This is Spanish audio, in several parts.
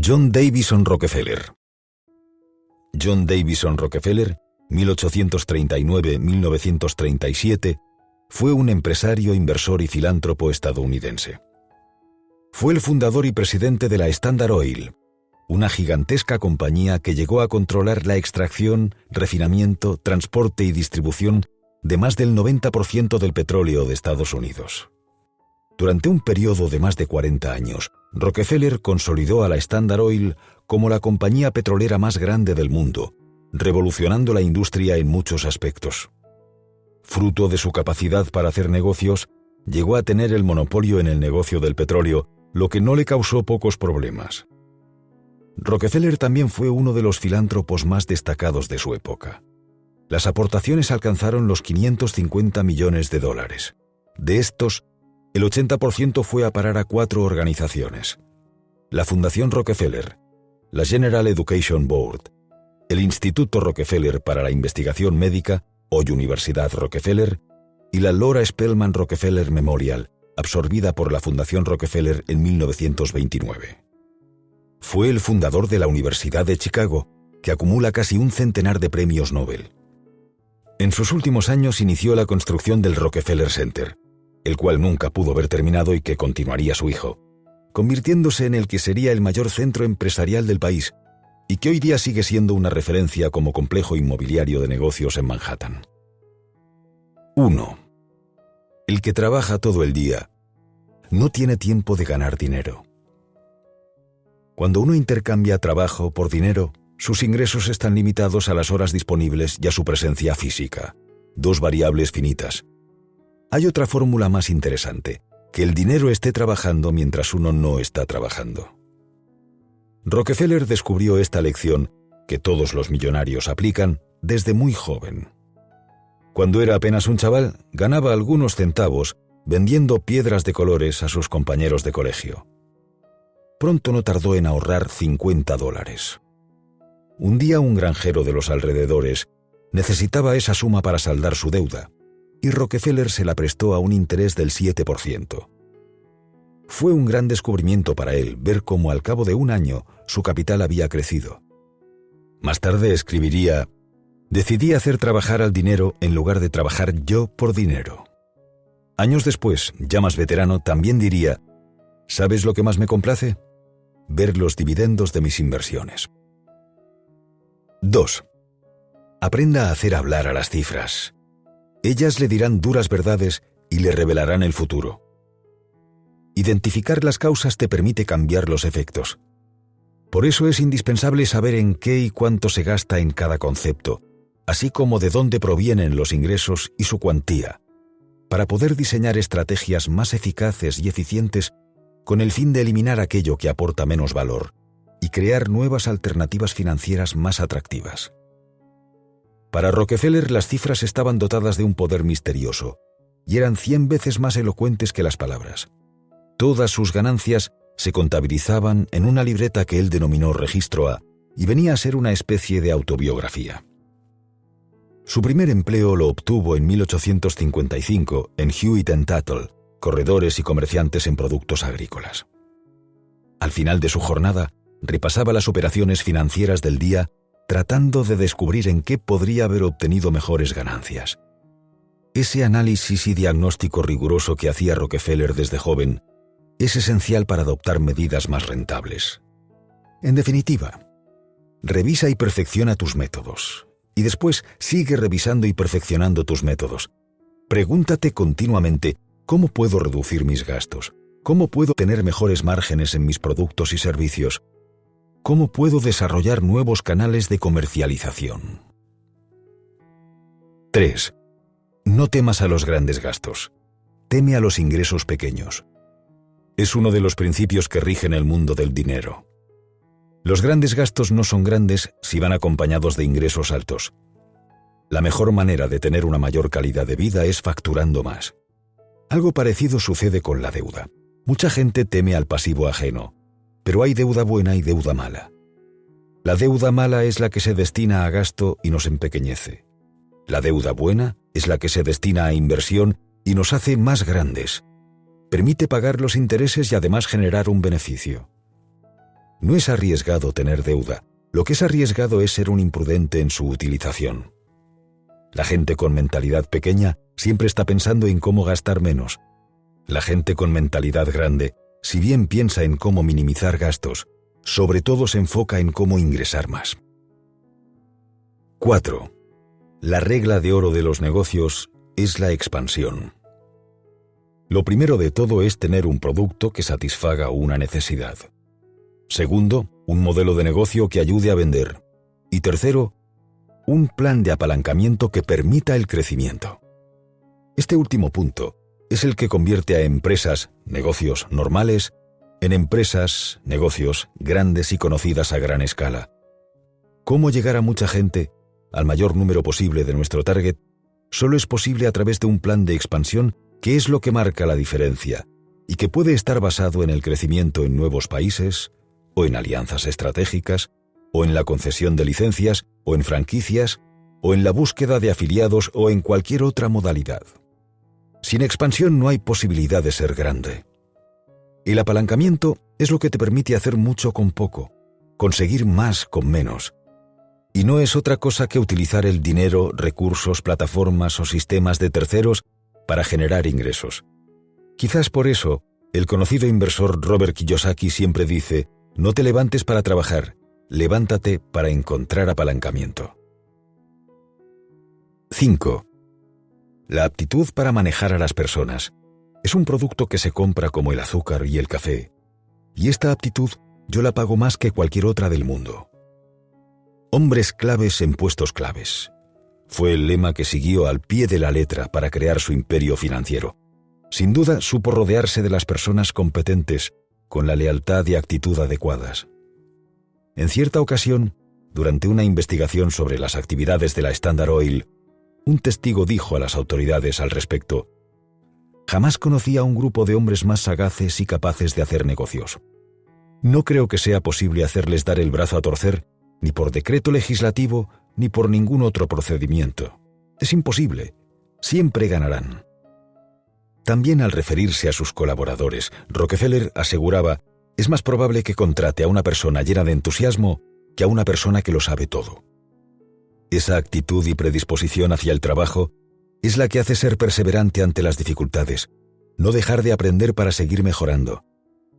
John Davison Rockefeller. John Davison Rockefeller, 1839-1937, fue un empresario, inversor y filántropo estadounidense. Fue el fundador y presidente de la Standard Oil, una gigantesca compañía que llegó a controlar la extracción, refinamiento, transporte y distribución de más del 90% del petróleo de Estados Unidos. Durante un periodo de más de 40 años, Rockefeller consolidó a la Standard Oil como la compañía petrolera más grande del mundo, revolucionando la industria en muchos aspectos. Fruto de su capacidad para hacer negocios, llegó a tener el monopolio en el negocio del petróleo, lo que no le causó pocos problemas. Rockefeller también fue uno de los filántropos más destacados de su época. Las aportaciones alcanzaron los $550 millones. De estos, el 80% fue a parar a 4 organizaciones: la Fundación Rockefeller, la General Education Board, el Instituto Rockefeller para la Investigación Médica, hoy Universidad Rockefeller, y la Laura Spelman Rockefeller Memorial, absorbida por la Fundación Rockefeller en 1929. Fue el fundador de la Universidad de Chicago, que acumula casi un centenar de premios Nobel. En sus últimos años inició la construcción del Rockefeller Center, el cual nunca pudo ver terminado y que continuaría su hijo, convirtiéndose en el que sería el mayor centro empresarial del país y que hoy día sigue siendo una referencia como complejo inmobiliario de negocios en Manhattan. 1. El que trabaja todo el día no tiene tiempo de ganar dinero. Cuando uno intercambia trabajo por dinero, sus ingresos están limitados a las horas disponibles y a su presencia física, 2 variables finitas. Hay otra fórmula más interesante: que el dinero esté trabajando mientras uno no está trabajando. Rockefeller descubrió esta lección, que todos los millonarios aplican, desde muy joven. Cuando era apenas un chaval, ganaba algunos centavos vendiendo piedras de colores a sus compañeros de colegio. Pronto no tardó en ahorrar $50. Un día un granjero de los alrededores necesitaba esa suma para saldar su deuda, y Rockefeller se la prestó a un interés del 7%. Fue un gran descubrimiento para él ver cómo al cabo de un año su capital había crecido. Más tarde escribiría: «Decidí hacer trabajar al dinero en lugar de trabajar yo por dinero». Años después, ya más veterano, también diría: «¿Sabes lo que más me complace? Ver los dividendos de mis inversiones». 2. Aprenda a hacer hablar a las cifras. Ellas le dirán duras verdades y le revelarán el futuro. Identificar las causas te permite cambiar los efectos. Por eso es indispensable saber en qué y cuánto se gasta en cada concepto, así como de dónde provienen los ingresos y su cuantía, para poder diseñar estrategias más eficaces y eficientes con el fin de eliminar aquello que aporta menos valor y crear nuevas alternativas financieras más atractivas. Para Rockefeller, las cifras estaban dotadas de un poder misterioso y eran 100 veces más elocuentes que las palabras. Todas sus ganancias se contabilizaban en una libreta que él denominó Registro A y venía a ser una especie de autobiografía. Su primer empleo lo obtuvo en 1855 en Hewitt & Tuttle, corredores y comerciantes en productos agrícolas. Al final de su jornada, repasaba las operaciones financieras del día tratando de descubrir en qué podría haber obtenido mejores ganancias. Ese análisis y diagnóstico riguroso que hacía Rockefeller desde joven es esencial para adoptar medidas más rentables. En definitiva, revisa y perfecciona tus métodos, y después sigue revisando y perfeccionando tus métodos. Pregúntate continuamente: ¿cómo puedo reducir mis gastos? ¿Cómo puedo tener mejores márgenes en mis productos y servicios? ¿Cómo puedo desarrollar nuevos canales de comercialización? 3. No temas a los grandes gastos. Teme a los ingresos pequeños. Es uno de los principios que rigen el mundo del dinero. Los grandes gastos no son grandes si van acompañados de ingresos altos. La mejor manera de tener una mayor calidad de vida es facturando más. Algo parecido sucede con la deuda. Mucha gente teme al pasivo ajeno, pero hay deuda buena y deuda mala. La deuda mala es la que se destina a gasto y nos empequeñece. La deuda buena es la que se destina a inversión y nos hace más grandes. Permite pagar los intereses y además generar un beneficio. No es arriesgado tener deuda. Lo que es arriesgado es ser un imprudente en su utilización. La gente con mentalidad pequeña siempre está pensando en cómo gastar menos. La gente con mentalidad grande, si bien piensa en cómo minimizar gastos, sobre todo se enfoca en cómo ingresar más. 4. La regla de oro de los negocios es la expansión. Lo primero de todo es tener un producto que satisfaga una necesidad. Segundo, un modelo de negocio que ayude a vender. Y tercero, un plan de apalancamiento que permita el crecimiento. Este último punto es el que convierte a empresas, negocios normales, en empresas, negocios grandes y conocidas a gran escala. ¿Cómo llegar a mucha gente, al mayor número posible de nuestro target? Solo es posible a través de un plan de expansión que es lo que marca la diferencia y que puede estar basado en el crecimiento en nuevos países, o en alianzas estratégicas, o en la concesión de licencias, o en franquicias, o en la búsqueda de afiliados o en cualquier otra modalidad. Sin expansión no hay posibilidad de ser grande. El apalancamiento es lo que te permite hacer mucho con poco, conseguir más con menos. Y no es otra cosa que utilizar el dinero, recursos, plataformas o sistemas de terceros para generar ingresos. Quizás por eso, el conocido inversor Robert Kiyosaki siempre dice: no te levantes para trabajar, levántate para encontrar apalancamiento. 5. La aptitud para manejar a las personas es un producto que se compra como el azúcar y el café, y esta aptitud yo la pago más que cualquier otra del mundo. Hombres claves en puestos claves. Fue el lema que siguió al pie de la letra para crear su imperio financiero. Sin duda, supo rodearse de las personas competentes, con la lealtad y actitud adecuadas. En cierta ocasión, durante una investigación sobre las actividades de la Standard Oil, un testigo dijo a las autoridades al respecto: «Jamás conocí a un grupo de hombres más sagaces y capaces de hacer negocios. No creo que sea posible hacerles dar el brazo a torcer, ni por decreto legislativo, ni por ningún otro procedimiento. Es imposible. Siempre ganarán». También al referirse a sus colaboradores, Rockefeller aseguraba: «Es más probable que contrate a una persona llena de entusiasmo que a una persona que lo sabe todo». Esa actitud y predisposición hacia el trabajo es la que hace ser perseverante ante las dificultades, no dejar de aprender para seguir mejorando,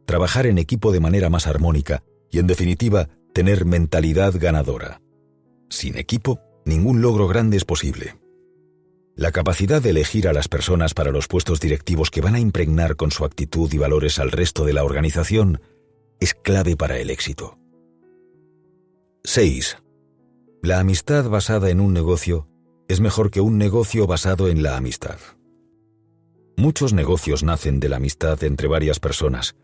trabajar en equipo de manera más armónica y, en definitiva, tener mentalidad ganadora. Sin equipo, ningún logro grande es posible. La capacidad de elegir a las personas para los puestos directivos que van a impregnar con su actitud y valores al resto de la organización es clave para el éxito. 6. La amistad basada en un negocio es mejor que un negocio basado en la amistad. Muchos negocios nacen de la amistad entre varias personas.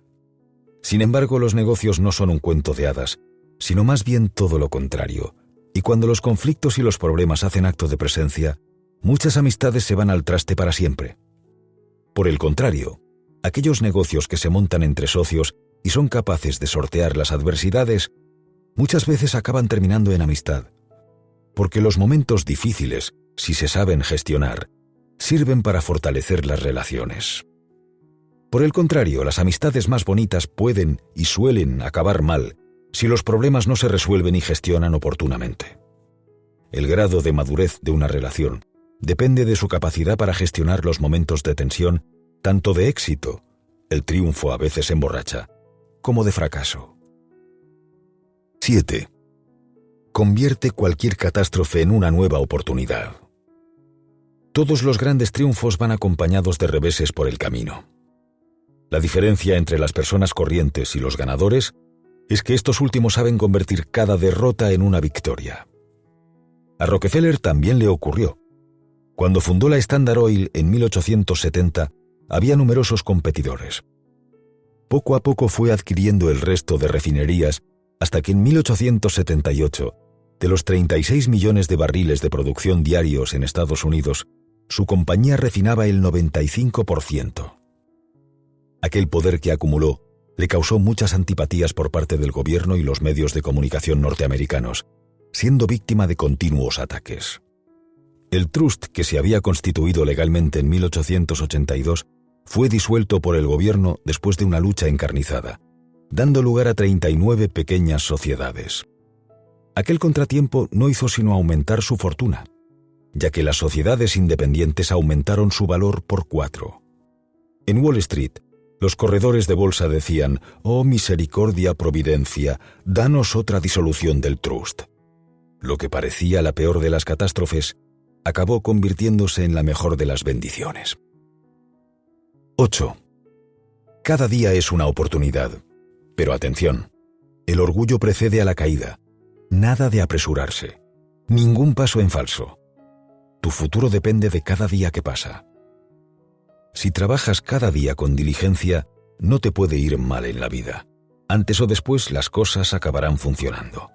Sin embargo, los negocios no son un cuento de hadas, sino más bien todo lo contrario. Y cuando los conflictos y los problemas hacen acto de presencia, muchas amistades se van al traste para siempre. Por el contrario, aquellos negocios que se montan entre socios y son capaces de sortear las adversidades, muchas veces acaban terminando en amistad. Porque los momentos difíciles, si se saben gestionar, sirven para fortalecer las relaciones. Por el contrario, las amistades más bonitas pueden y suelen acabar mal si los problemas no se resuelven y gestionan oportunamente. El grado de madurez de una relación depende de su capacidad para gestionar los momentos de tensión, tanto de éxito, el triunfo a veces emborracha, como de fracaso. 7. Convierte cualquier catástrofe en una nueva oportunidad. Todos los grandes triunfos van acompañados de reveses por el camino. La diferencia entre las personas corrientes y los ganadores es que estos últimos saben convertir cada derrota en una victoria. A Rockefeller también le ocurrió. Cuando fundó la Standard Oil en 1870, había numerosos competidores. Poco a poco fue adquiriendo el resto de refinerías hasta que en 1878, de los 36 millones de barriles de producción diarios en Estados Unidos, su compañía refinaba el 95%. Aquel poder que acumuló le causó muchas antipatías por parte del gobierno y los medios de comunicación norteamericanos, siendo víctima de continuos ataques. El trust, que se había constituido legalmente en 1882, fue disuelto por el gobierno después de una lucha encarnizada, dando lugar a 39 pequeñas sociedades. Aquel contratiempo no hizo sino aumentar su fortuna, ya que las sociedades independientes aumentaron su valor por 4. En Wall Street, los corredores de bolsa decían: «Oh misericordia, providencia, danos otra disolución del trust». Lo que parecía la peor de las catástrofes acabó convirtiéndose en la mejor de las bendiciones. 8. Cada día es una oportunidad. Pero atención, el orgullo precede a la caída. Nada de apresurarse. Ningún paso en falso. Tu futuro depende de cada día que pasa. Si trabajas cada día con diligencia, no te puede ir mal en la vida. Antes o después las cosas acabarán funcionando.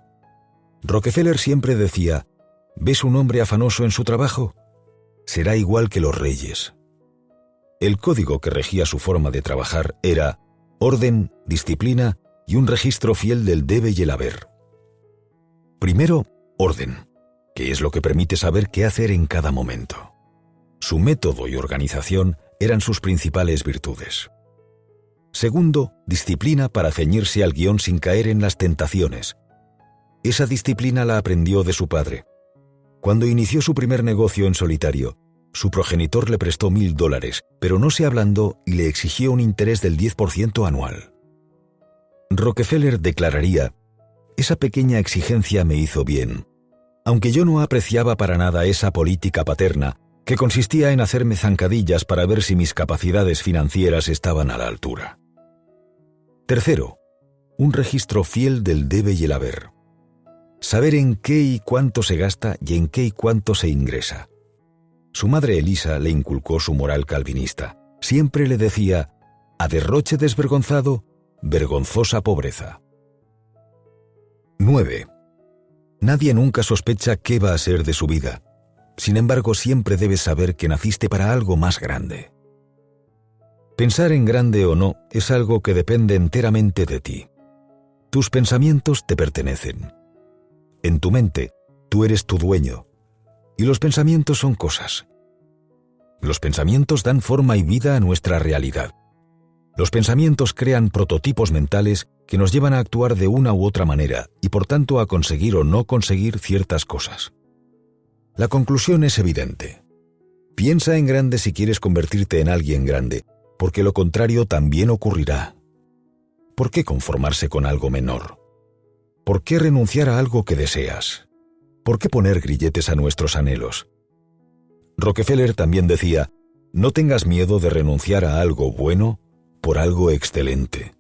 Rockefeller siempre decía: ¿ves un hombre afanoso en su trabajo? Será igual que los reyes. El código que regía su forma de trabajar era orden, disciplina y un registro fiel del debe y el haber. Primero, orden, que es lo que permite saber qué hacer en cada momento. Su método y organización eran sus principales virtudes. Segundo, disciplina para ceñirse al guión sin caer en las tentaciones. Esa disciplina la aprendió de su padre. Cuando inició su primer negocio en solitario, su progenitor le prestó $1,000, pero no se ablandó y le exigió un interés del 10% anual. Rockefeller declararía: «Esa pequeña exigencia me hizo bien, aunque yo no apreciaba para nada esa política paterna que consistía en hacerme zancadillas para ver si mis capacidades financieras estaban a la altura». Tercero, un registro fiel del debe y el haber. Saber en qué y cuánto se gasta y en qué y cuánto se ingresa. Su madre Elisa le inculcó su moral calvinista. Siempre le decía: «A derroche desvergonzado, vergonzosa pobreza». 9. Nadie nunca sospecha qué va a ser de su vida. Sin embargo, siempre debes saber que naciste para algo más grande. Pensar en grande o no es algo que depende enteramente de ti. Tus pensamientos te pertenecen. En tu mente, tú eres tu dueño. Y los pensamientos son cosas. Los pensamientos dan forma y vida a nuestra realidad. Los pensamientos crean prototipos mentales que nos llevan a actuar de una u otra manera y por tanto a conseguir o no conseguir ciertas cosas. La conclusión es evidente. Piensa en grande si quieres convertirte en alguien grande, porque lo contrario también ocurrirá. ¿Por qué conformarse con algo menor? ¿Por qué renunciar a algo que deseas? ¿Por qué poner grilletes a nuestros anhelos? Rockefeller también decía: «No tengas miedo de renunciar a algo bueno por algo excelente».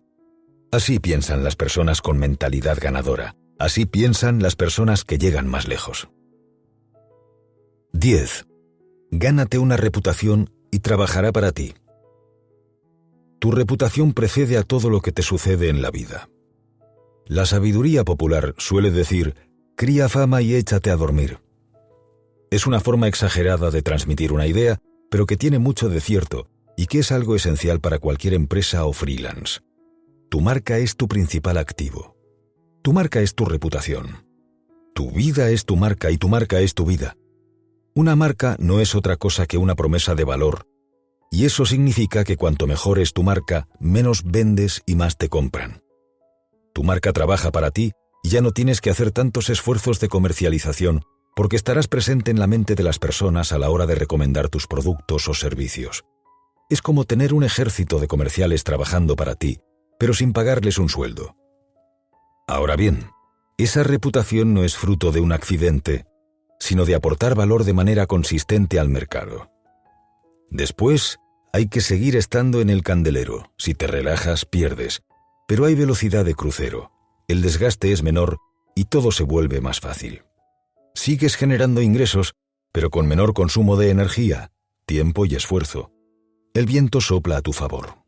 Así piensan las personas con mentalidad ganadora. Así piensan las personas que llegan más lejos. 10. Gánate una reputación y trabajará para ti. Tu reputación precede a todo lo que te sucede en la vida. La sabiduría popular suele decir: «Cría fama y échate a dormir». Es una forma exagerada de transmitir una idea, pero que tiene mucho de cierto y que es algo esencial para cualquier empresa o freelance. Tu marca es tu principal activo. Tu marca es tu reputación. Tu vida es tu marca y tu marca es tu vida. Una marca no es otra cosa que una promesa de valor, y eso significa que cuanto mejor es tu marca, menos vendes y más te compran. Tu marca trabaja para ti y ya no tienes que hacer tantos esfuerzos de comercialización porque estarás presente en la mente de las personas a la hora de recomendar tus productos o servicios. Es como tener un ejército de comerciales trabajando para ti, pero sin pagarles un sueldo. Ahora bien, esa reputación no es fruto de un accidente, sino de aportar valor de manera consistente al mercado. Después, hay que seguir estando en el candelero. Si te relajas, pierdes. Pero hay velocidad de crucero, el desgaste es menor y todo se vuelve más fácil. Sigues generando ingresos, pero con menor consumo de energía, tiempo y esfuerzo. El viento sopla a tu favor.